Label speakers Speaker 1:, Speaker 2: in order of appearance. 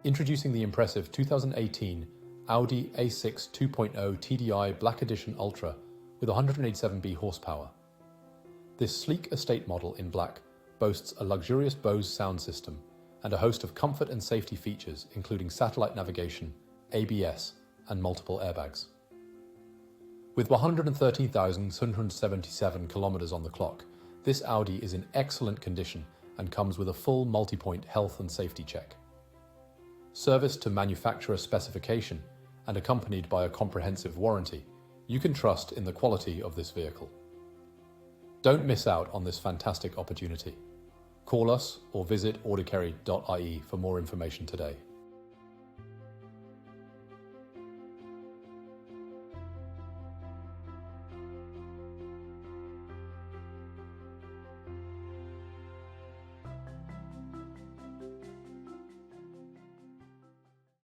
Speaker 1: Introducing the impressive 2018 Audi A6 2.0 TDI Black Edition Ultra with 187 horsepower. This sleek estate model in black boasts a luxurious Bose sound system and a host of comfort and safety features including satellite navigation, ABS, and multiple airbags. With 113,777 kilometers on the clock, this Audi is in excellent condition and comes with a full multi-point health and safety check. Serviced to manufacturer specification and accompanied by a comprehensive warranty, you can trust in the quality of this vehicle. Don't miss out on this fantastic opportunity. Call us or visit audikerry.ie for more information today.